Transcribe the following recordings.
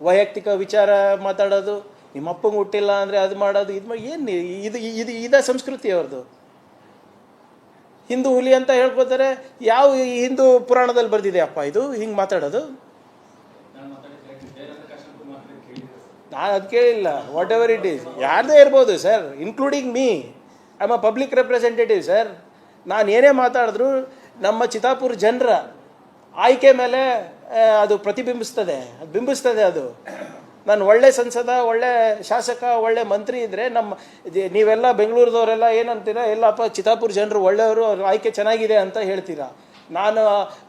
ವೈಯಕ್ತಿಕ ವಿಚಾರ ಮಾತಾಡೋದು, ನಿಮ್ಮ ಅಪ್ಪಂಗೆ ಹುಟ್ಟಿಲ್ಲ ಅಂದರೆ ಅದು ಮಾಡೋದು, ಏನು ಇದ ಸಂಸ್ಕೃತಿ ಅವ್ರದ್ದು. ಹಿಂದೂ ಹುಲಿ ಅಂತ ಹೇಳ್ಕೊತಾರೆ. ಯಾವ ಹಿಂದೂ ಪುರಾಣದಲ್ಲಿ ಬರ್ದಿದೆ ಅಪ್ಪ ಇದು ಹಿಂಗೆ ಮಾತಾಡೋದು? ನಾನು ಅದು ಕೇಳಿಲ್ಲ. ವಾಟ್ ಎವರ್ ಇಟ್ ಈಸ್, ಯಾರದೇ ಇರ್ಬೋದು sir, including me. I am a public representative sir. ನಾನು ಏನೇ ಮಾತಾಡಿದ್ರು ನಮ್ಮ ಚಿತ್ತಾಪುರ ಜನರ ಆಯ್ಕೆ ಮೇಲೆ ಅದು ಬಿಂಬಿಸ್ತದೆ ಅದು. ನಾನು ಒಳ್ಳೆ ಸಂಸದ, ಒಳ್ಳೆ ಶಾಸಕ, ಒಳ್ಳೆ ಮಂತ್ರಿ ಇದ್ದರೆ ನೀವೆಲ್ಲ ಬೆಂಗಳೂರದವರೆಲ್ಲ ಏನಂತೀರ, ಎಲ್ಲಪ್ಪ ಚಿತ್ತಾಪುರ ಜನರು ಒಳ್ಳೆಯವರು, ಅವ್ರ ಆಯ್ಕೆ ಚೆನ್ನಾಗಿದೆ ಅಂತ ಹೇಳ್ತೀರಾ. ನಾನು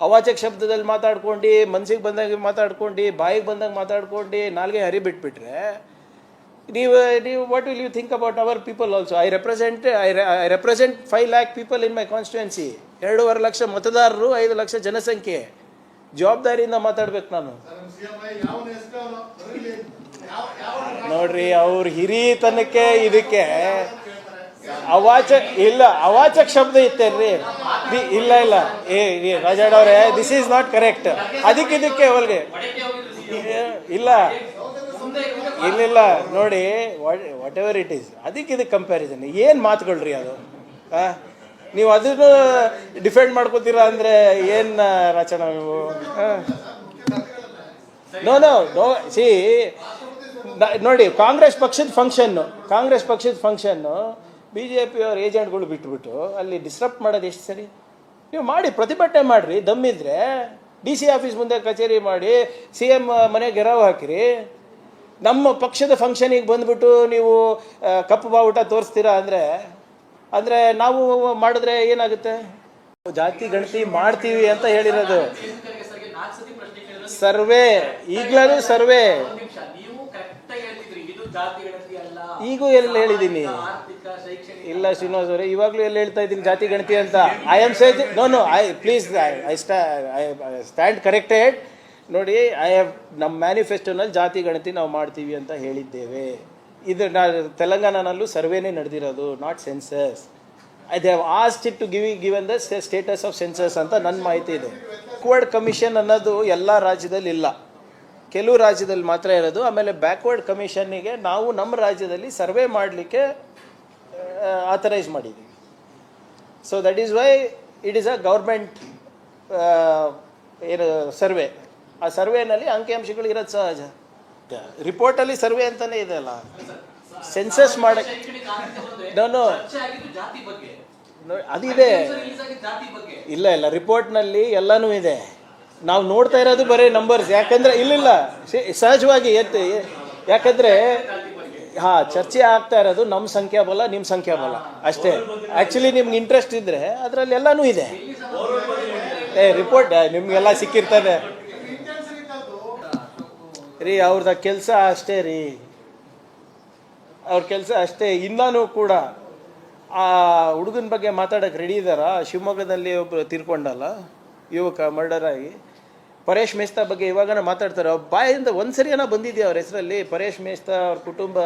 ಅವಾಚಕ ಶಬ್ದದಲ್ಲಿ ಮಾತಾಡ್ಕೊಂಡು, ಮನ್ಸಿಗೆ ಬಂದಾಗ ಮಾತಾಡ್ಕೊಂಡು, ಬಾಯಿಗೆ ಬಂದಾಗ ಮಾತಾಡ್ಕೊಂಡು, ನಾಲ್ಗೆ ಹರಿಬಿಟ್ಬಿಟ್ರೆ ನೀವು what will you think about our people also? I represent 5 lakh people in my constituency. 2.5 lakh ಮತದಾರರು, 5 ಲಕ್ಷ ಜನಸಂಖ್ಯೆ. ಜವಾಬ್ದಾರಿಯಿಂದ ಮಾತಾಡ್ಬೇಕು ನಾನು. ನೋಡ್ರಿ, ಅವ್ರ ಹಿರಿತನಕ್ಕೆ ಇದಕ್ಕೆ ಅವಾಚಕ ಶಬ್ದ ಇತ್ತೇನ್ರಿ? ಇಲ್ಲ ರಾಜಾಡವ್ರೆ, ದಿಸ್ ಈಸ್ ನಾಟ್ ಕರೆಕ್ಟ್. ಅದಕ್ಕೆ ಅವಲ್ಗೆ ಇಲ್ಲ ನೋಡಿ, ವಾಟ್ ಎವರ್ ಇಟ್ ಈಸ್, ಇದಕ್ಕೆ ಕಂಪ್ಯಾರಿಸನ್ ಏನು ಮಾತುಗಳ್ರಿ ಅದು? ನೀವು ಅದನ್ನು ಡಿಫೆಂಡ್ ಮಾಡ್ಕೋತೀರಾ ಅಂದರೆ ಏನು ರಚನ ನೀವು? ನೋ ಸಿ ನೋಡಿ, ಕಾಂಗ್ರೆಸ್ ಪಕ್ಷದ ಫಂಕ್ಷನ್ನು BJP ಅವ್ರ ಏಜೆಂಟ್ಗಳು ಬಿಟ್ಬಿಟ್ಟು ಅಲ್ಲಿ ಡಿಸ್ಟರ್ಬ್ ಮಾಡೋದು ಎಷ್ಟು ಸರಿ? ನೀವು ಮಾಡಿ, ಪ್ರತಿಭಟನೆ ಮಾಡಿರಿ, ದಮ್ಮಿದ್ರೆ DC ಆಫೀಸ್ ಮುಂದೆ ಕಚೇರಿ ಮಾಡಿ, CM ಮನೆಗೆ ಗೆರವು ಹಾಕಿರಿ. ನಮ್ಮ ಪಕ್ಷದ ಫಂಕ್ಷನಿಗೆ ಬಂದ್ಬಿಟ್ಟು ನೀವು ಕಪ್ಪು ಬಾವುಟ ತೋರಿಸ್ತೀರಾ ಅಂದರೆ ನಾವು ಮಾಡಿದ್ರೆ ಏನಾಗುತ್ತೆ? ಜಾತಿ ಗಣತಿ ಮಾಡ್ತೀವಿ ಅಂತ ಹೇಳಿರೋದು. ಸರ್ವೆ ಈಗಲೂ ಸರ್ವೆ, ಈಗೂ ಎಲ್ಲಿ ಹೇಳಿದ್ದೀನಿ? ಇಲ್ಲ ಶ್ರೀನಿವಾಸ್ ಅವರೇ, ಇವಾಗಲೂ ಎಲ್ಲಿ ಹೇಳ್ತಾ ಇದ್ದೀನಿ ಜಾತಿ ಗಣತಿ ಅಂತ? I am saying no please I stand corrected. ನೋಡಿ, ನಮ್ಮ ಮ್ಯಾನಿಫೆಸ್ಟೋನಲ್ಲಿ ಜಾತಿ ಗಣತಿ ನಾವು ಮಾಡ್ತೀವಿ ಅಂತ ಹೇಳಿದ್ದೇವೆ. ಇದು ತೆಲಂಗಾಣನಲ್ಲೂ ಸರ್ವೇನೇ ನಡೆದಿರೋದು, not census. They have asked it to given the status of census ಅಂತ ನನ್ನ ಮಾಹಿತಿ ಇದೆ. ಬ್ಯಾಕ್ವರ್ಡ್ ಕಮಿಷನ್ ಅನ್ನೋದು ಎಲ್ಲ ರಾಜ್ಯದಲ್ಲಿ ಇಲ್ಲ, ಕೆಲವು ರಾಜ್ಯದಲ್ಲಿ ಮಾತ್ರ ಇರೋದು. ಆಮೇಲೆ ಬ್ಯಾಕ್ವರ್ಡ್ ಕಮಿಷನ್ನಿಗೆ ನಾವು ನಮ್ಮ ರಾಜ್ಯದಲ್ಲಿ ಸರ್ವೆ ಮಾಡಲಿಕ್ಕೆ ಆಥರೈಸ್ ಮಾಡಿದ್ದೀವಿ. So that is why it is a government ಏನು ಸರ್ವೆ. ಆ ಸರ್ವೆನಲ್ಲಿ ಅಂಕಿಅಂಶಗಳು ಇರೋದು ಸಹಜ. ರಿಪೋರ್ಟಲ್ಲಿ ಸರ್ವೆ ಅಂತಲೇ ಇದೆ ಅಲ್ಲ, ಸೆನ್ಸಸ್ ಮಾಡಕ್ಕೆ. ಅದಿದೆ, ಇಲ್ಲ ರಿಪೋರ್ಟ್ನಲ್ಲಿ ಎಲ್ಲನೂ ಇದೆ. ನಾವು ನೋಡ್ತಾ ಇರೋದು ಬರೀ ನಂಬರ್ಸ್. ಯಾಕಂದರೆ ಇಲ್ಲ ಸಹಜವಾಗಿ ಯಾಕಂದರೆ ಚರ್ಚೆ ಆಗ್ತಾ ಇರೋದು ನಮ್ಮ ಸಂಖ್ಯಾಬಲ, ನಿಮ್ಮ ಸಂಖ್ಯಾಬಲ ಅಷ್ಟೇ. ಆ್ಯಕ್ಚುಲಿ ನಿಮ್ಗೆ ಇಂಟ್ರೆಸ್ಟ್ ಇದ್ದರೆ ಅದರಲ್ಲಿ ಎಲ್ಲನೂ ಇದೆ. ರಿಪೋರ್ಟ್ ನಿಮಗೆಲ್ಲ ಸಿಕ್ಕಿರ್ತದೆ ರೀ. ಅವ್ರದ ಕೆಲಸ ಅಷ್ಟೇ ರೀ, ಅವ್ರ ಕೆಲಸ ಅಷ್ಟೇ. ಇನ್ನೂ ಕೂಡ ಆ ಹುಡುಗನ ಬಗ್ಗೆ ಮಾತಾಡೋಕ್ಕೆ ರೆಡಿ ಇದ್ದಾರಾ? ಶಿವಮೊಗ್ಗದಲ್ಲಿ ಒಬ್ಬರು ತೀರ್ಕೊಂಡಲ್ಲ ಯುವಕ, ಮರ್ಡರ್ ಆಗಿ. ಪರೇಶ್ ಮೇಸ್ತಾ ಬಗ್ಗೆ ಇವಾಗನ ಮಾತಾಡ್ತಾರೆ. ಅವ್ರ ಬಾಯಿಂದ ಒಂದ್ಸರಿ ಏನೋ ಬಂದಿದೆಯಾ ಅವ್ರ ಹೆಸರಲ್ಲಿ? ಪರೇಶ್ ಮೇಸ್ತಾ ಅವ್ರ ಕುಟುಂಬ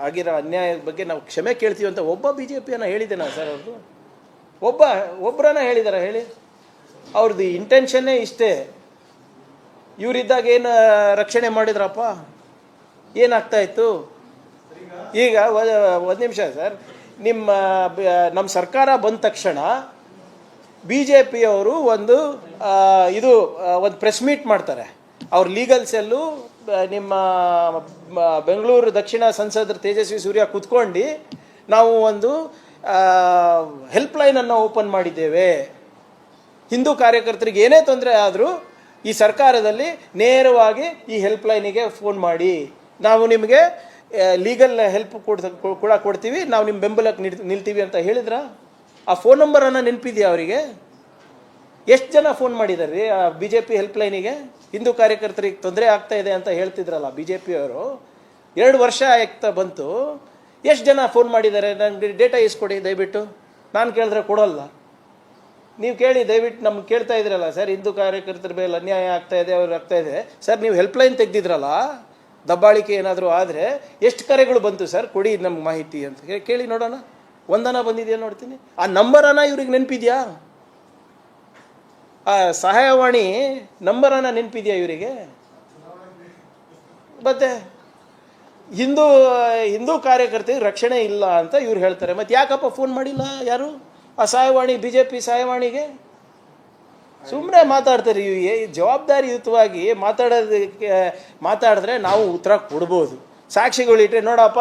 ಆಗಿರೋ ಅನ್ಯಾಯದ ಬಗ್ಗೆ ನಾವು ಕ್ಷಮೆ ಕೇಳ್ತೀವಿ ಅಂತ ಒಬ್ಬ BJP ಹೇಳಿದ್ದೇನಾ ಸರ್? ಅವ್ರದ್ದು ಒಬ್ಬರನ್ನ ಹೇಳಿದಾರ ಹೇಳಿ? ಅವ್ರದ್ದು ಇಂಟೆನ್ಷನ್ನೇ ಇಷ್ಟೇ. ಇವರಿದ್ದಾಗ ಏನು ರಕ್ಷಣೆ ಮಾಡಿದ್ರಪ್ಪ? ಏನಾಗ್ತಾ ಇತ್ತು? ಈಗ ಒಂದು ನಿಮಿಷ ಸರ್, ನಮ್ಮ ಸರ್ಕಾರ ಬಂದ ತಕ್ಷಣ BJP ಅವರು ಒಂದು ಪ್ರೆಸ್ ಮೀಟ್ ಮಾಡ್ತಾರೆ. ಅವ್ರ ಲೀಗಲ್ ಸೆಲ್ಲು ನಿಮ್ಮ ಬೆಂಗಳೂರು ದಕ್ಷಿಣ ಸಂಸದರು ತೇಜಸ್ವಿ ಸೂರ್ಯ ಕೂತ್ಕೊಂಡು ನಾವು ಒಂದು ಹೆಲ್ಪ್ಲೈನನ್ನು ಓಪನ್ ಮಾಡಿದ್ದೇವೆ. ಹಿಂದೂ ಕಾರ್ಯಕರ್ತರಿಗೆ ಏನೇ ತೊಂದರೆ ಆದರೂ ಈ ಸರ್ಕಾರದಲ್ಲಿ ನೇರವಾಗಿ ಈ ಹೆಲ್ಪ್ಲೈನಿಗೆ ಫೋನ್ ಮಾಡಿ, ನಾವು ನಿಮಗೆ ಲೀಗಲ್ ಹೆಲ್ಪ್ ಕೂಡ ಕೊಡ್ತೀವಿ, ನಾವು ನಿಮ್ಮ ಬೆಂಬಲಕ್ಕೆ ನಿಲ್ತೀವಿ ಅಂತ ಹೇಳಿದ್ರ? ಆ ಫೋನ್ ನಂಬರನ್ನು ನೆನಪಿದೆಯಾ ಅವರಿಗೆ? ಎಷ್ಟು ಜನ ಫೋನ್ ಮಾಡಿದ್ದಾರೆ ರೀ ಆ BJP ಹೆಲ್ಪ್ಲೈನಿಗೆ? ಹಿಂದೂ ಕಾರ್ಯಕರ್ತರಿಗೆ ತೊಂದರೆ ಆಗ್ತಾ ಇದೆ ಅಂತ ಹೇಳ್ತಿದ್ರಲ್ಲ BJP ಅವರು, 2 ವರ್ಷ ಆಗ್ತಾ ಬಂತು. ಎಷ್ಟು ಜನ ಫೋನ್ ಮಾಡಿದ್ದಾರೆ? ನನಗೆ ಡೇಟಾ ಇಸ್ಕೊಡಿ ದಯವಿಟ್ಟು. ನಾನು ಕೇಳಿದ್ರೆ ಕೊಡೋಲ್ಲ, ನೀವು ಕೇಳಿ ದಯವಿಟ್ಟು. ನಮ್ಗೆ ಕೇಳ್ತಾ ಇದ್ರಲ್ಲ ಸರ್, ಹಿಂದೂ ಕಾರ್ಯಕರ್ತರ ಮೇಲೆ ಅನ್ಯಾಯ ಆಗ್ತಾ ಇದೆ, ಅವ್ರು ಆಗ್ತಾ ಇದೆ ಸರ್. ನೀವು ಹೆಲ್ಪ್ಲೈನ್ ತೆಗೆದಿದ್ರಲ್ಲ, ದಬ್ಬಾಳಿಕೆ ಏನಾದರೂ ಆದರೆ ಎಷ್ಟು ಕರೆಗಳು ಬಂತು ಸರ್, ಕೊಡಿ ನಮ್ಗೆ ಮಾಹಿತಿ ಅಂತ ಕೇಳಿ ನೋಡೋಣ. ಒಂದನ ಬಂದಿದೆಯಾ ನೋಡ್ತೀನಿ. ಆ ನಂಬರನ್ನು ಇವ್ರಿಗೆ ನೆನಪಿದೆಯಾ? ಆ ಸಹಾಯವಾಣಿ ನಂಬರನ್ನು ನೆನಪಿದೆಯಾ ಇವರಿಗೆ? ಮತ್ತೆ ಹಿಂದೂ ಕಾರ್ಯಕರ್ತರಿಗೆ ರಕ್ಷಣೆ ಇಲ್ಲ ಅಂತ ಇವ್ರು ಹೇಳ್ತಾರೆ. ಮತ್ತು ಯಾಕಪ್ಪ ಫೋನ್ ಮಾಡಿಲ್ಲ ಯಾರು ಆ ಸಹಾಯವಾಣಿ, BJP ಸಹಾಯವಾಣಿಗೆ? ಸುಮ್ಮನೆ ಮಾತಾಡ್ತಾರೆ. ಜವಾಬ್ದಾರಿಯುತವಾಗಿ ಮಾತಾಡಿದ್ರೆ ನಾವು ಉತ್ತರ ಕೊಡ್ಬೋದು. ಸಾಕ್ಷಿಗಳಿಟ್ಟರೆ ನೋಡಪ್ಪ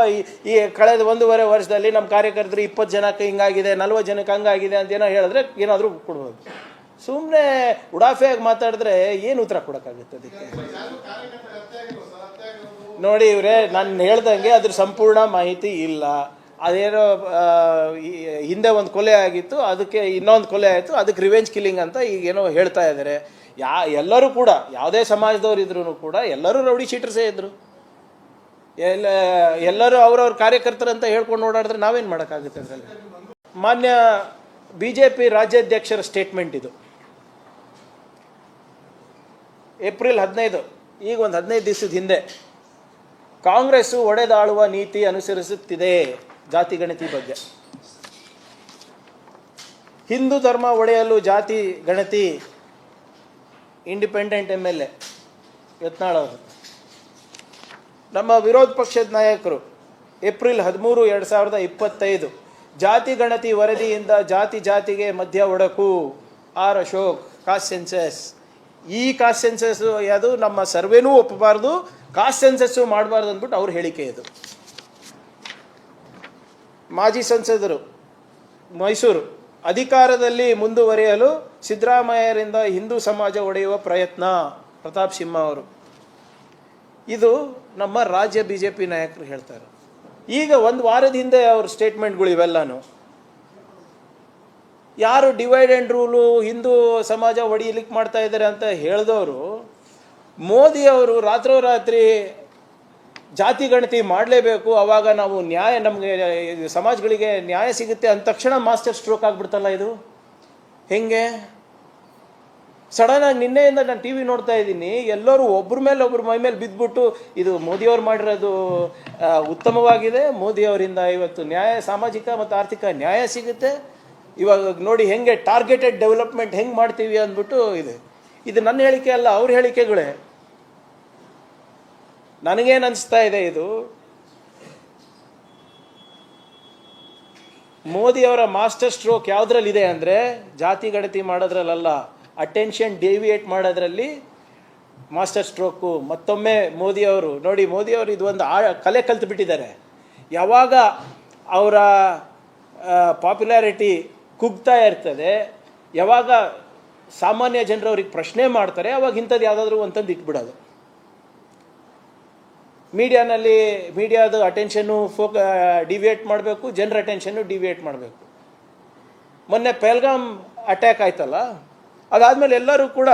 ಈ ಕಳೆದ 1.5 ವರ್ಷದಲ್ಲಿ ನಮ್ಮ ಕಾರ್ಯಕರ್ತರು 20 ಜನಕ್ಕೆ ಹಿಂಗಾಗಿದೆ, 40 ಜನಕ್ಕೆ ಹಂಗಾಗಿದೆ ಅಂತ ಏನೋ ಹೇಳಿದ್ರೆ ಏನಾದರೂ ಕೊಡ್ಬೋದು. ಸುಮ್ಮನೆ ಉಡಾಫೆಯಾಗಿ ಮಾತಾಡಿದ್ರೆ ಏನು ಉತ್ತರ ಕೊಡೋಕ್ಕಾಗುತ್ತೆ ಅದಕ್ಕೆ? ನೋಡಿ ಇವರೇ, ನಾನು ಹೇಳ್ದಂಗೆ ಅದ್ರ ಸಂಪೂರ್ಣ ಮಾಹಿತಿ ಇಲ್ಲ. ಅದೇನೋ ಹಿಂದೆ ಒಂದು ಕೊಲೆ ಆಗಿತ್ತು, ಅದಕ್ಕೆ ಇನ್ನೊಂದು ಕೊಲೆ ಆಯಿತು, ಅದಕ್ಕೆ ರಿವೆಂಜ್ ಕಿಲ್ಲಿಂಗ್ ಅಂತ ಈಗೇನೋ ಹೇಳ್ತಾ ಇದ್ದಾರೆ. ಎಲ್ಲರೂ ಕೂಡ ಯಾವುದೇ ಸಮಾಜದವ್ರು ಇದ್ರೂ ಕೂಡ ಎಲ್ಲರೂ ರೌಡಿ ಶೀಟರ್ಸೇ ಇದ್ದರು. ಎಲ್ಲರೂ ಅವ್ರವ್ರ ಕಾರ್ಯಕರ್ತರಂತ ಹೇಳ್ಕೊಂಡು ಓಡಾಡಿದ್ರೆ ನಾವೇನು ಮಾಡೋಕ್ಕಾಗುತ್ತೆ ಅದರಲ್ಲಿ? ಮಾನ್ಯ BJP ರಾಜ್ಯಾಧ್ಯಕ್ಷರ ಸ್ಟೇಟ್ಮೆಂಟ್ ಇದು, ಏಪ್ರಿಲ್ 15, ಈಗ ಒಂದು 15 ದಿವಸದ ಹಿಂದೆ. ಕಾಂಗ್ರೆಸ್ಸು ಒಡೆದಾಳುವ ನೀತಿ ಅನುಸರಿಸುತ್ತಿದೆ ಜಾತಿ ಗಣತಿ ಬಗ್ಗೆ. ಹಿಂದೂ ಧರ್ಮ ಒಡೆಯಲು ಜಾತಿ ಗಣತಿ. ಇಂಡಿಪೆಂಡೆಂಟ್ MLA ಯತ್ನಾಳ್ ಅವರು. ನಮ್ಮ ವಿರೋಧ ಪಕ್ಷದ ನಾಯಕರು ಏಪ್ರಿಲ್ 13, 2025 ಜಾತಿ ಗಣತಿ ವರದಿಯಿಂದ ಜಾತಿಗೆ ಮಧ್ಯ ಒಡಕು. ಆರ್ ಅಶೋಕ್. Caste census. ಈ ಕಾಸ್ಟ್ ಸೆನ್ಸಸ್ ಅದು ನಮ್ಮ ಸರ್ವೇನೂ ಒಪ್ಪಬಾರ್ದು, ಕಾಸ್ಟ್ ಸೆನ್ಸಸ್ಸು ಮಾಡಬಾರ್ದು ಅಂದ್ಬಿಟ್ಟು ಅವ್ರ ಹೇಳಿಕೆ ಇದು. ಮಾಜಿ ಸಂಸದರು ಮೈಸೂರು. ಅಧಿಕಾರದಲ್ಲಿ ಮುಂದುವರಿಯಲು ಸಿದ್ದರಾಮಯ್ಯರಿಂದ ಹಿಂದೂ ಸಮಾಜ ಒಡೆಯುವ ಪ್ರಯತ್ನ. ಪ್ರತಾಪ್ ಸಿಂಹ ಅವರು. ಇದು ನಮ್ಮ ರಾಜ್ಯ BJP ನಾಯಕರು ಹೇಳ್ತಾರೆ. ಈಗ ಒಂದು ವಾರದ ಹಿಂದೆ ಅವ್ರ ಸ್ಟೇಟ್ಮೆಂಟ್ಗಳು ಇವೆಲ್ಲನೂ. ಯಾರು ಡಿವೈಡ್ ಆ್ಯಂಡ್ ರೂಲು ಹಿಂದೂ ಸಮಾಜ ಒಡೆಯಲಿಕ್ಕೆ ಮಾಡ್ತಾ ಇದ್ದಾರೆ ಅಂತ ಹೇಳಿದವರು, ಮೋದಿ ಅವರು ರಾತ್ರೋರಾತ್ರಿ ಜಾತಿ ಗಣತಿ ಮಾಡಲೇಬೇಕು, ಆವಾಗ ನಾವು ನ್ಯಾಯ, ನಮಗೆ ಸಮಾಜಗಳಿಗೆ ನ್ಯಾಯ ಸಿಗುತ್ತೆ ಅಂದ ತಕ್ಷಣ ಮಾಸ್ಟರ್ ಸ್ಟ್ರೋಕ್ ಆಗಿಬಿಡ್ತಲ್ಲ ಇದು. ಹೆಂಗೆ? ಸಡನ್ನಾಗಿ ನಿನ್ನೆಯಿಂದ ನಾನು TV ನೋಡ್ತಾ ಇದ್ದೀನಿ, ಎಲ್ಲರೂ ಒಬ್ಬರ ಮೇಲೆ ಒಬ್ಬರು ಮೈ ಮೇಲೆ ಬಿದ್ದುಬಿಟ್ಟು ಇದು ಮೋದಿಯವ್ರು ಮಾಡಿರೋದು ಉತ್ತಮವಾಗಿದೆ, ಮೋದಿಯವರಿಂದ ಇವತ್ತು ನ್ಯಾಯ, ಸಾಮಾಜಿಕ ಮತ್ತು ಆರ್ಥಿಕ ನ್ಯಾಯ ಸಿಗುತ್ತೆ, ಇವಾಗ ನೋಡಿ ಹೆಂಗೆ ಟಾರ್ಗೆಟೆಡ್ ಡೆವಲಪ್ಮೆಂಟ್ ಹೆಂಗೆ ಮಾಡ್ತೀವಿ ಅಂದ್ಬಿಟ್ಟು ಇದು ನನ್ನ ಹೇಳಿಕೆ ಅಲ್ಲ, ಅವ್ರ ಹೇಳಿಕೆಗಳೇ. ನನಗೇನು ಅನಿಸ್ತಾ ಇದೆ, ಇದು ಮೋದಿಯವರ ಮಾಸ್ಟರ್ ಸ್ಟ್ರೋಕ್ ಯಾವುದ್ರಲ್ಲಿದೆ ಅಂದರೆ ಜಾತಿ ಗಣತಿ ಮಾಡೋದ್ರಲ್ಲ, ಅಟೆನ್ಷನ್ ಡೆವಿಯೇಟ್ ಮಾಡೋದ್ರಲ್ಲಿ ಮಾಸ್ಟರ್ ಸ್ಟ್ರೋಕು. ಮತ್ತೊಮ್ಮೆ ಮೋದಿಯವರು ನೋಡಿ, ಮೋದಿಯವರು ಇದು ಒಂದು ಕಲೆ ಕಲ್ತು ಬಿಟ್ಟಿದ್ದಾರೆ. ಯಾವಾಗ ಅವರ ಪಾಪ್ಯುಲಾರಿಟಿ ಕುಗ್ತಾ ಇರ್ತದೆ, ಯಾವಾಗ ಸಾಮಾನ್ಯ ಜನರು ಅವ್ರಿಗೆ ಪ್ರಶ್ನೆ ಮಾಡ್ತಾರೆ, ಅವಾಗ ಇಂಥದ್ದು ಯಾವುದಾದ್ರೂ ಅಂತಂದು ಇಟ್ಬಿಡೋದು. ಮೀಡಿಯಾದ ಅಟೆನ್ಷನ್ನು ಡಿವಿಯೇಟ್ ಮಾಡಬೇಕು, ಜನರ ಅಟೆನ್ಷನ್ನು ಡಿವಿಯೇಟ್ ಮಾಡಬೇಕು. ಮೊನ್ನೆ ಪಹಲ್ಗಾಮ್ ಅಟ್ಯಾಕ್ ಆಯ್ತಲ್ಲ, ಅದಾದಮೇಲೆ ಎಲ್ಲರೂ ಕೂಡ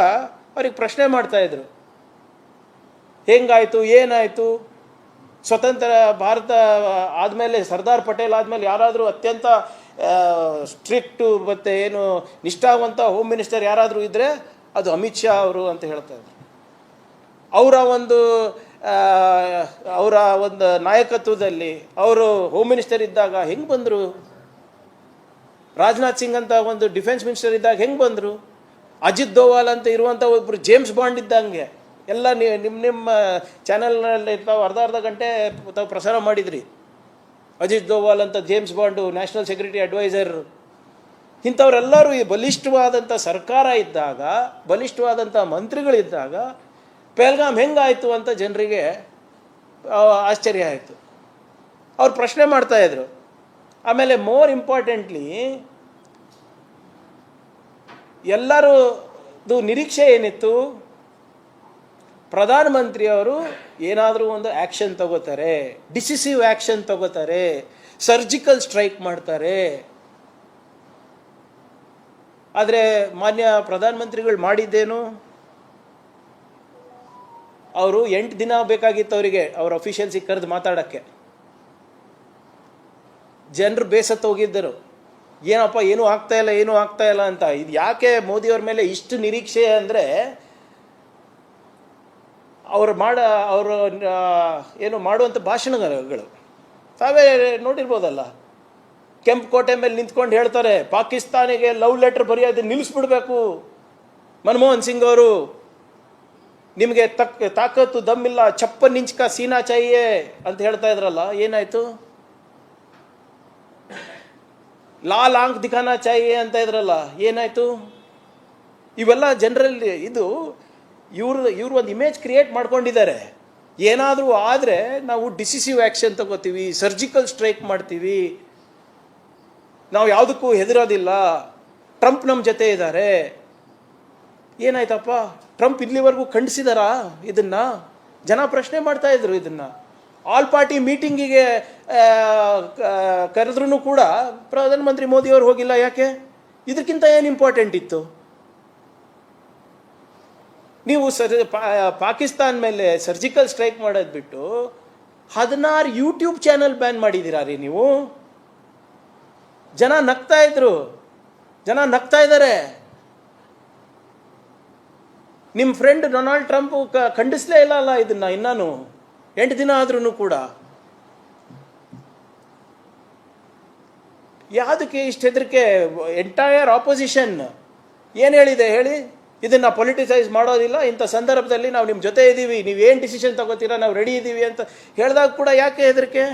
ಅವ್ರಿಗೆ ಪ್ರಶ್ನೆ ಮಾಡ್ತಾಯಿದ್ರು, ಹೆಂಗಾಯಿತು, ಏನಾಯಿತು, ಸ್ವತಂತ್ರ ಭಾರತ ಆದಮೇಲೆ ಸರ್ದಾರ್ ಪಟೇಲ್ ಆದಮೇಲೆ ಯಾರಾದರೂ ಅತ್ಯಂತ ಸ್ಟ್ರಿಕ್ಟು ಮತ್ತು ಏನು ನಿಷ್ಠಾವಂತ ಹೋಮ್ ಮಿನಿಸ್ಟರ್ ಯಾರಾದರೂ ಇದ್ದರೆ ಅದು ಅಮಿತ್ ಶಾ ಅವರು ಅಂತ ಹೇಳ್ತಾಯಿದ್ರು. ಅವರ ಒಂದು ನಾಯಕತ್ವದಲ್ಲಿ ಅವರು ಹೋಮ್ ಮಿನಿಸ್ಟರ್ ಇದ್ದಾಗ ಹೆಂಗೆ ಬಂದರು? ರಾಜನಾಥ್ ಸಿಂಗ್ ಅಂತ ಒಂದು ಡಿಫೆನ್ಸ್ ಮಿನಿಸ್ಟರ್ ಇದ್ದಾಗ ಹೆಂಗೆ ಬಂದರು? ಅಜಿತ್ ದೋವಾಲ್ ಅಂತ ಇರುವಂಥ ಒಬ್ಬರು ಜೇಮ್ಸ್ ಬಾಂಡ್ ಇದ್ದಂಗೆ ಎಲ್ಲ ನಿಮ್ಮ ಚಾನೆಲ್ನಲ್ಲಿ ತಾವು ಅರ್ಧ ಗಂಟೆ ತಾವು ಪ್ರಸಾರ ಮಾಡಿದ್ರಿ. ಅಜಿತ್ ದೋವಾಲ್ ಅಂತ James Bond, national security adviser, ಇಂಥವರೆಲ್ಲರೂ ಈ ಬಲಿಷ್ಠವಾದಂಥ ಸರ್ಕಾರ ಇದ್ದಾಗ, ಬಲಿಷ್ಠವಾದಂಥ ಮಂತ್ರಿಗಳಿದ್ದಾಗ ಪಹಲ್ಗಾಮ್ ಹೆಂಗಾಯಿತು ಅಂತ ಜನರಿಗೆ ಆಶ್ಚರ್ಯ ಆಯಿತು. ಅವ್ರು ಪ್ರಶ್ನೆ ಮಾಡ್ತಾಯಿದ್ರು. ಆಮೇಲೆ ಮೋರ್ ಇಂಪಾರ್ಟೆಂಟ್ಲಿ ಎಲ್ಲರದು ನಿರೀಕ್ಷೆ ಏನಿತ್ತು, ಪ್ರಧಾನಮಂತ್ರಿಯವರು ಏನಾದರೂ ಒಂದು ಆ್ಯಕ್ಷನ್ ತಗೋತಾರೆ, ಡಿಸಿಸಿವ್ ಆ್ಯಕ್ಷನ್ ತಗೋತಾರೆ, ಸರ್ಜಿಕಲ್ ಸ್ಟ್ರೈಕ್ ಮಾಡ್ತಾರೆ. ಆದರೆ ಮಾನ್ಯ ಪ್ರಧಾನಮಂತ್ರಿಗಳು ಮಾಡಿದ್ದೇನು? ಅವರು 8 ದಿನ ಬೇಕಾಗಿತ್ತು ಅವರಿಗೆ ಅವ್ರ ಅಫಿಷಿಯಲ್ಸಿಗೆ ಕರೆದು ಮಾತಾಡೋಕ್ಕೆ. ಜನರು ಬೇಸತ್ತು ಹೋಗಿದ್ದರು, ಏನಪ್ಪ ಏನೂ ಆಗ್ತಾ ಇಲ್ಲ ಅಂತ. ಇದು ಯಾಕೆ ಮೋದಿಯವ್ರ ಮೇಲೆ ಇಷ್ಟು ನಿರೀಕ್ಷೆ ಅಂದರೆ, ಅವರು ಏನು ಮಾಡುವಂಥ ಭಾಷಣಗಳು ತಾವೇ ನೋಡಿರ್ಬೋದಲ್ಲ. ಕೆಂಪುಕೋಟೆ ಮೇಲೆ ನಿಂತ್ಕೊಂಡು ಹೇಳ್ತಾರೆ, ಪಾಕಿಸ್ತಾನಿಗೆ ಲವ್ ಲೆಟರ್ ಬರೆಯೋದು ನಿಲ್ಲಿಸ್ಬಿಡ್ಬೇಕು ಮನಮೋಹನ್ ಸಿಂಗ್ ಅವರು. ನಿಮಗೆ ತಾಕತ್ತು ದಮ್ಮಿಲ್ಲ, ಚಪ್ಪನ್ ಇಂಚ್ ಕಾ ಸೀನಾ ಚಾಹಿಯೆ ಅಂತ ಹೇಳ್ತಾ ಇದ್ರಲ್ಲ, ಏನಾಯ್ತು? ಲಾಲ್ ಆಂಕ್ ದಿಖಾನಾ ಚಾಹಿಯೆ ಅಂತ ಇದ್ರಲ್ಲ, ಏನಾಯ್ತು? ಇವೆಲ್ಲ ಜನರಲ್ಲಿ ಇದು ಇವರು ಒಂದು ಇಮೇಜ್ ಕ್ರಿಯೇಟ್ ಮಾಡ್ಕೊಂಡಿದ್ದಾರೆ. ಏನಾದರೂ ಆದರೆ ನಾವು ಡಿಸಿಸಿವ್ ಆ್ಯಕ್ಷನ್ ತಗೋತೀವಿ, ಸರ್ಜಿಕಲ್ ಸ್ಟ್ರೈಕ್ ಮಾಡ್ತೀವಿ, ನಾವು ಯಾವುದಕ್ಕೂ ಹೆದರೋದಿಲ್ಲ, ಟ್ರಂಪ್ ನಮ್ಮ ಜೊತೆ ಇದ್ದಾರೆ. ಏನಾಯ್ತಪ್ಪ? ಟ್ರಂಪ್ ಇಲ್ಲಿವರೆಗೂ ಖಂಡಿಸಿದಾರಾ ಇದನ್ನು? ಜನ ಪ್ರಶ್ನೆ ಮಾಡ್ತಾ ಇದ್ರು ಇದನ್ನು. ಆಲ್ ಪಾರ್ಟಿ ಮೀಟಿಂಗಿಗೆ ಕರೆದ್ರೂ ಕೂಡ ಪ್ರಧಾನಮಂತ್ರಿ ಮೋದಿಯವರು ಹೋಗಿಲ್ಲ. ಯಾಕೆ? ಇದಕ್ಕಿಂತ ಏನು ಇಂಪಾರ್ಟೆಂಟ್ ಇತ್ತು? ನೀವು ಪಾಕಿಸ್ತಾನ ಮೇಲೆ ಸರ್ಜಿಕಲ್ ಸ್ಟ್ರೈಕ್ ಮಾಡೋದು ಬಿಟ್ಟು 16 ಯೂಟ್ಯೂಬ್ ಚಾನಲ್ ಬ್ಯಾನ್ ಮಾಡಿದ್ದೀರಾ ರೀ ನೀವು. ಜನ ನಗ್ತಾ ಇದ್ರು, ಜನ ನಗ್ತಾ ಇದ್ದಾರೆ. ನಿಮ್ಮ ಫ್ರೆಂಡ್ ಡೊನಾಲ್ಡ್ ಟ್ರಂಪ್ ಖಂಡಿಸಲೇ ಇಲ್ಲ ಇದನ್ನ ಇನ್ನೂ 8 ದಿನ ಆದ್ರೂ ಕೂಡ. ಯಾವುದಕ್ಕೆ ಇಷ್ಟು ಹೆದರಿಕೆ? ಎಂಟೈರ್ ಆಪೋಸಿಷನ್ ಏನು ಹೇಳಿದೆ ಹೇಳಿ? ಇದನ್ನು ಪೊಲಿಟಿಸೈಸ್ ಮಾಡೋದಿಲ್ಲ, ಇಂಥ ಸಂದರ್ಭದಲ್ಲಿ ನಾವು ನಿಮ್ಮ ಜೊತೆ ಇದ್ದೀವಿ, ನೀವೇನು ಡಿಸಿಷನ್ ತಗೋತೀರಾ ನಾವು ರೆಡಿ ಇದ್ದೀವಿ ಅಂತ ಹೇಳಿದಾಗ ಕೂಡ ಯಾಕೆ ಹೆದರಿಕೆ?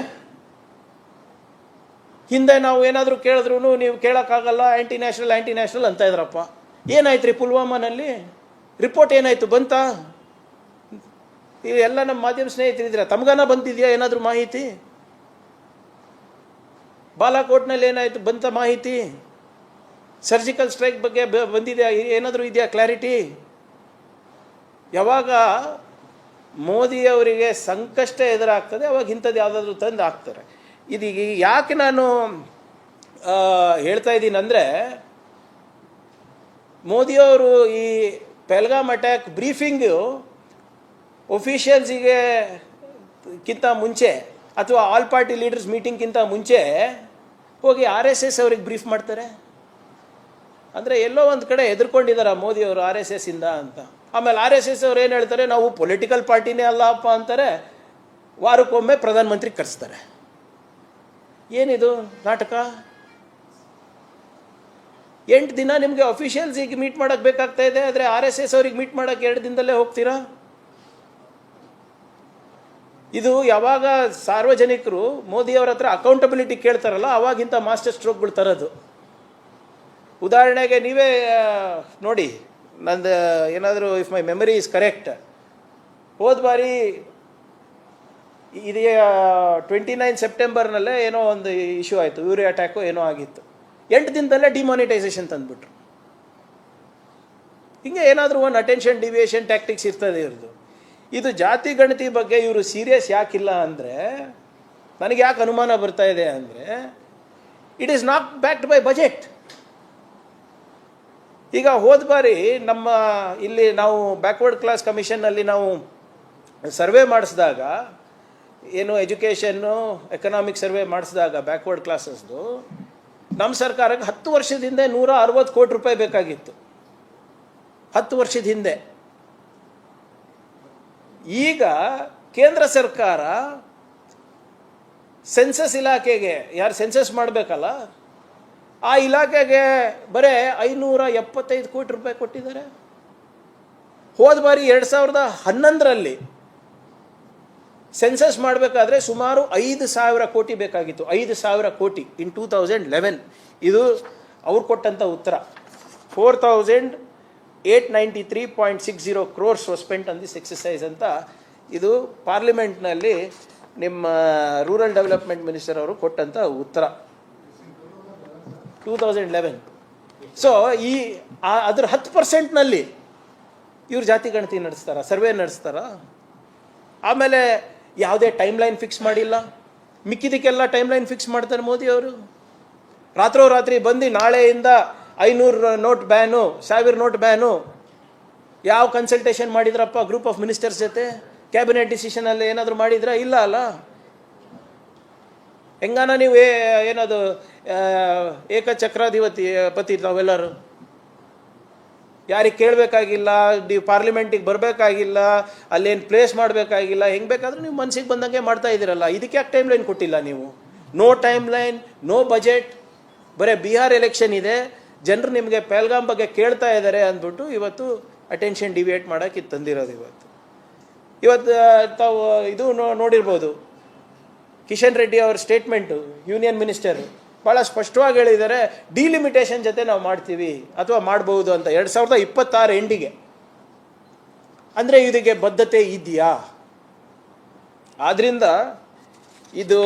ಹಿಂದೆ ನಾವು ಏನಾದರೂ ಕೇಳಿದ್ರು ನೀವು ಕೇಳೋಕ್ಕಾಗಲ್ಲ, ಆ್ಯಂಟಿ ನ್ಯಾಷನಲ್ ಅಂತ ಇದ್ರಪ್ಪ. ಏನಾಯ್ತು ರೀ ಪುಲ್ವಾಮಾನಲ್ಲಿ? ರಿಪೋರ್ಟ್ ಏನಾಯಿತು? ಬಂತಾ? ಇವೆಲ್ಲ ನಮ್ಮ ಮಾಧ್ಯಮ ಸ್ನೇಹಿತರಿದ್ದೀರಾ, ತಮಗನ ಬಂದಿದೆಯಾ ಏನಾದರೂ ಮಾಹಿತಿ? ಬಾಲಾಕೋಟ್ನಲ್ಲಿ ಏನಾಯಿತು? ಬಂತ ಮಾಹಿತಿ? ಸರ್ಜಿಕಲ್ ಸ್ಟ್ರೈಕ್ ಬಗ್ಗೆ ಬಂದಿದೆಯಾ? ಏನಾದರೂ ಇದೆಯಾ ಕ್ಲಾರಿಟಿ? ಯಾವಾಗ ಮೋದಿಯವರಿಗೆ ಸಂಕಷ್ಟ ಎದುರಾಗ್ತದೆ ಅವಾಗ ಇಂಥದ್ದು ಯಾವುದಾದ್ರೂ ತಂದು ಹಾಕ್ತಾರೆ. ಇದೀಗ ಯಾಕೆ ನಾನು ಹೇಳ್ತಾ ಇದ್ದೀನಿ ಅಂದರೆ, ಮೋದಿಯವರು ಈ ಪೆಹಲ್ಗಾಮ್ ಅಟ್ಯಾಕ್ ಬ್ರೀಫಿಂಗು ಒಫಿಷಿಯಲ್ಸಿಗೆ ಕಿಂತ ಮುಂಚೆ ಅಥವಾ ಆಲ್ ಪಾರ್ಟಿ ಲೀಡರ್ಸ್ ಮೀಟಿಂಗ್ಗಿಂತ ಮುಂಚೆ ಹೋಗಿ RSS ಅವ್ರಿಗೆ ಬ್ರೀಫ್ ಮಾಡ್ತಾರೆ. ಅಂದರೆ ಎಲ್ಲೋ ಒಂದು ಕಡೆ ಎದುರ್ಕೊಂಡಿದ್ದಾರೆ ಮೋದಿಯವರು RSS ಇಂದ ಅಂತ. ಆಮೇಲೆ RSS ಅವ್ರು ಏನು ಹೇಳ್ತಾರೆ? ನಾವು ಪೊಲಿಟಿಕಲ್ ಪಾರ್ಟಿನೇ ಅಲ್ಲಪ್ಪ ಅಂತಾರೆ. ವಾರಕ್ಕೊಮ್ಮೆ ಪ್ರಧಾನಮಂತ್ರಿ ಕರೆಸ್ತಾರೆ. ಏನಿದು ನಾಟಕ? 8 ದಿನ ನಿಮಗೆ ಅಫಿಷಿಯಲ್ಸಿಗೆ ಮೀಟ್ ಮಾಡೋಕ್ಕೆ ಬೇಕಾಗ್ತಾ ಇದೆ, ಆದರೆ RSS ಅವ್ರಿಗೆ ಮೀಟ್ ಮಾಡೋಕ್ಕೆ 2 ದಿನದಲ್ಲೇ ಹೋಗ್ತೀರಾ? ಇದು ಯಾವಾಗ ಸಾರ್ವಜನಿಕರು ಮೋದಿಯವರ ಹತ್ರ ಅಕೌಂಟಬಿಲಿಟಿ ಕೇಳ್ತಾರಲ್ಲ ಅವಾಗಿಂತ ಮಾಸ್ಟರ್ ಸ್ಟ್ರೋಕ್ಗಳು ತರೋದು. ಉದಾಹರಣೆಗೆ ನೀವೇ ನೋಡಿ, ನಂದು ಏನಾದರೂ if my memory is correct, ಹೋದ ಬಾರಿ ಇದೇ 29 ಸೆಪ್ಟೆಂಬರ್ನಲ್ಲೇ ಏನೋ ಒಂದು ಇಶ್ಯೂ ಆಯಿತು, ಯೂರಿ ಅಟ್ಯಾಕು ಏನೋ ಆಗಿತ್ತು. 8 ದಿನದಲ್ಲೇ ಡಿಮಾನಿಟೈಸೇಷನ್ ತಂದುಬಿಟ್ರು. ಹಿಂಗೆ ಏನಾದರೂ ಒಂದು ಅಟೆನ್ಷನ್ ಡಿವಿಯೇಷನ್ ಟ್ಯಾಕ್ಟಿಕ್ಸ್ ಇರ್ತದೆ ಇವ್ರದ್ದು. ಇದು ಜಾತಿ ಗಣತಿ ಬಗ್ಗೆ ಇವರು ಸೀರಿಯಸ್ ಯಾಕಿಲ್ಲ ಅಂದರೆ, ನನಗೆ ಯಾಕೆ ಅನುಮಾನ ಬರ್ತಾ ಇದೆ ಅಂದರೆ, it is not backed by budget. ಈಗ ಹೋದ ಬಾರಿ ನಮ್ಮ ಇಲ್ಲಿ ನಾವು ಬ್ಯಾಕ್ವರ್ಡ್ ಕ್ಲಾಸ್ ಕಮಿಷನ್ನಲ್ಲಿ ನಾವು ಸರ್ವೆ ಮಾಡಿಸಿದಾಗ, ಏನು ಎಜುಕೇಷನ್ನು ಎಕನಾಮಿಕ್ ಸರ್ವೆ ಮಾಡಿಸಿದಾಗ ಬ್ಯಾಕ್ವರ್ಡ್ ಕ್ಲಾಸಸ್ದು, ನಮ್ಮ ಸರ್ಕಾರಕ್ಕೆ 10 ವರ್ಷದ ಹಿಂದೆ 160 ಕೋಟಿ ರೂಪಾಯಿ ಬೇಕಾಗಿತ್ತು. 10 ವರ್ಷದ ಹಿಂದೆ. ಈಗ ಕೇಂದ್ರ ಸರ್ಕಾರ ಸೆನ್ಸಸ್ ಇಲಾಖೆಗೆ, ಯಾರು ಸೆನ್ಸಸ್ ಮಾಡಬೇಕಲ್ಲ ಆ ಇಲಾಖೆಗೆ ಬರೀ 575 ಕೋಟಿ ರೂಪಾಯಿ ಕೊಟ್ಟಿದ್ದಾರೆ. ಹೋದ ಬಾರಿ 2011ರಲ್ಲಿ ಸೆನ್ಸಸ್ ಮಾಡಬೇಕಾದ್ರೆ ಸುಮಾರು 5,000 ಕೋಟಿ ಬೇಕಾಗಿತ್ತು. 5,000 ಕೋಟಿ ಇನ್ 2011. ಇದು ಅವ್ರು ಕೊಟ್ಟಂಥ ಉತ್ತರ. 4,893.60 crores was spent on this exercise ಅಂತ ಇದು ಪಾರ್ಲಿಮೆಂಟ್ನಲ್ಲಿ ನಿಮ್ಮ ರೂರಲ್ ಡೆವಲಪ್ಮೆಂಟ್ ಮಿನಿಸ್ಟರ್ ಅವರು ಕೊಟ್ಟಂಥ ಉತ್ತರ 2011. ಸೊ ಈ ಅದರ 10%ನಲ್ಲಿ ಇವ್ರು ಜಾತಿ ಗಣತಿ ನಡೆಸ್ತಾರ, ಸರ್ವೆ ನಡೆಸ್ತಾರ. ಆಮೇಲೆ ಯಾವುದೇ ಟೈಮ್ಲೈನ್ ಫಿಕ್ಸ್ ಮಾಡಿಲ್ಲ. ಮಿಕ್ಕಿದಕ್ಕೆಲ್ಲ ಟೈಮ್ಲೈನ್ ಫಿಕ್ಸ್ ಮಾಡ್ತಾರೆ ಮೋದಿಯವರು. ರಾತ್ರೋರಾತ್ರಿ ಬಂದು ನಾಳೆಯಿಂದ 500 ನೋಟ್ ಬ್ಯಾನು, 1000 ನೋಟ್ ಬ್ಯಾನು. ಯಾವ ಕನ್ಸಲ್ಟೇಷನ್ ಮಾಡಿದ್ರಪ್ಪ ಗ್ರೂಪ್ ಆಫ್ ಮಿನಿಸ್ಟರ್ಸ್ ಜೊತೆ? ಕ್ಯಾಬಿನೆಟ್ ಡಿಸಿಷನಲ್ಲಿ ಏನಾದರೂ ಮಾಡಿದ್ರಾ? ಇಲ್ಲ ಅಲ್ಲ. ಹೆಂಗಾನ ನೀವು ಏನದು ಏಕಚಕ್ರಾಧಿಪತಿ ನಾವೆಲ್ಲರೂ ಯಾರಿಗೆ ಕೇಳಬೇಕಾಗಿಲ್ಲ, ಪಾರ್ಲಿಮೆಂಟಿಗೆ ಬರಬೇಕಾಗಿಲ್ಲ, ಅಲ್ಲೇನು ಪ್ಲೇಸ್ ಮಾಡಬೇಕಾಗಿಲ್ಲ, ಹೆಂಗೆ ಬೇಕಾದರೂ ನೀವು ಮನಸ್ಸಿಗೆ ಬಂದಂಗೆ ಮಾಡ್ತಾ ಇದ್ದೀರಲ್ಲ. ಇದಕ್ಕೆ ಯಾಕೆ ಟೈಮ್ ಲೈನ್ ಕೊಟ್ಟಿಲ್ಲ ನೀವು? No timeline, no budget. ಬರೀ ಬಿಹಾರ್ ಎಲೆಕ್ಷನ್ ಇದೆ, ಜನರು ನಿಮಗೆ ಪೆಹಲ್ಗಾಮ್ ಬಗ್ಗೆ ಕೇಳ್ತಾ ಇದ್ದಾರೆ ಅಂದ್ಬಿಟ್ಟು ಇವತ್ತು ಅಟೆನ್ಷನ್ ಡಿವಿಯೇಟ್ ಮಾಡೋಕ್ಕೆ ತಂದಿರೋದು ಇವತ್ತು. ಇವತ್ತು ತಾವು ಇದು ನೋಡಿರ್ಬೋದು, ಕಿಶನ್ ರೆಡ್ಡಿ ಅವರ ಸ್ಟೇಟ್ಮೆಂಟು, ಯೂನಿಯನ್ ಮಿನಿಸ್ಟರು ಭಾಳ ಸ್ಪಷ್ಟವಾಗಿ ಹೇಳಿದ್ದಾರೆ, ಡಿಲಿಮಿಟೇಷನ್ ಜೊತೆ ನಾವು ಮಾಡ್ತೀವಿ ಅಥವಾ ಮಾಡ್ಬೋದು ಅಂತ 2026 ಎಂಡಿಗೆ. ಅಂದರೆ ಇದಕ್ಕೆ ಬದ್ಧತೆ ಇದೆಯಾ? ಆದ್ದರಿಂದ ಇದು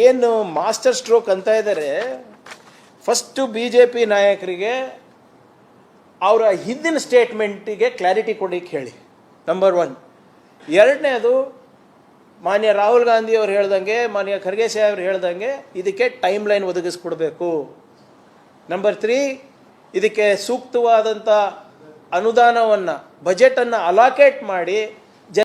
ಏನು ಮಾಸ್ಟರ್ ಸ್ಟ್ರೋಕ್ ಅಂತ ಇದ್ದಾರೆ, ಫಸ್ಟು BJP ನಾಯಕರಿಗೆ ಅವರ ಹಿಂದಿನ ಸ್ಟೇಟ್ಮೆಂಟಿಗೆ ಕ್ಲಾರಿಟಿ ಕೊಡಲಿಕ್ಕೆ ಹೇಳಿ, ನಂಬರ್ 1. ಎರಡನೇದು, ಮಾನ್ಯ ರಾಹುಲ್ ಗಾಂಧಿ ಅವ್ರು ಹೇಳ್ದಂಗೆ, ಮಾನ್ಯ ಖರ್ಗೆ ಸಾಹೇಬ್ರು ಹೇಳ್ದಂಗೆ ಇದಕ್ಕೆ ಟೈಮ್ ಲೈನ್ ಒದಗಿಸ್ಕೊಡ್ಬೇಕು. ನಂಬರ್ 3, ಇದಕ್ಕೆ ಸೂಕ್ತವಾದಂಥ ಅನುದಾನವನ್ನು, ಬಜೆಟನ್ನು ಅಲಾಕೇಟ್ ಮಾಡಿ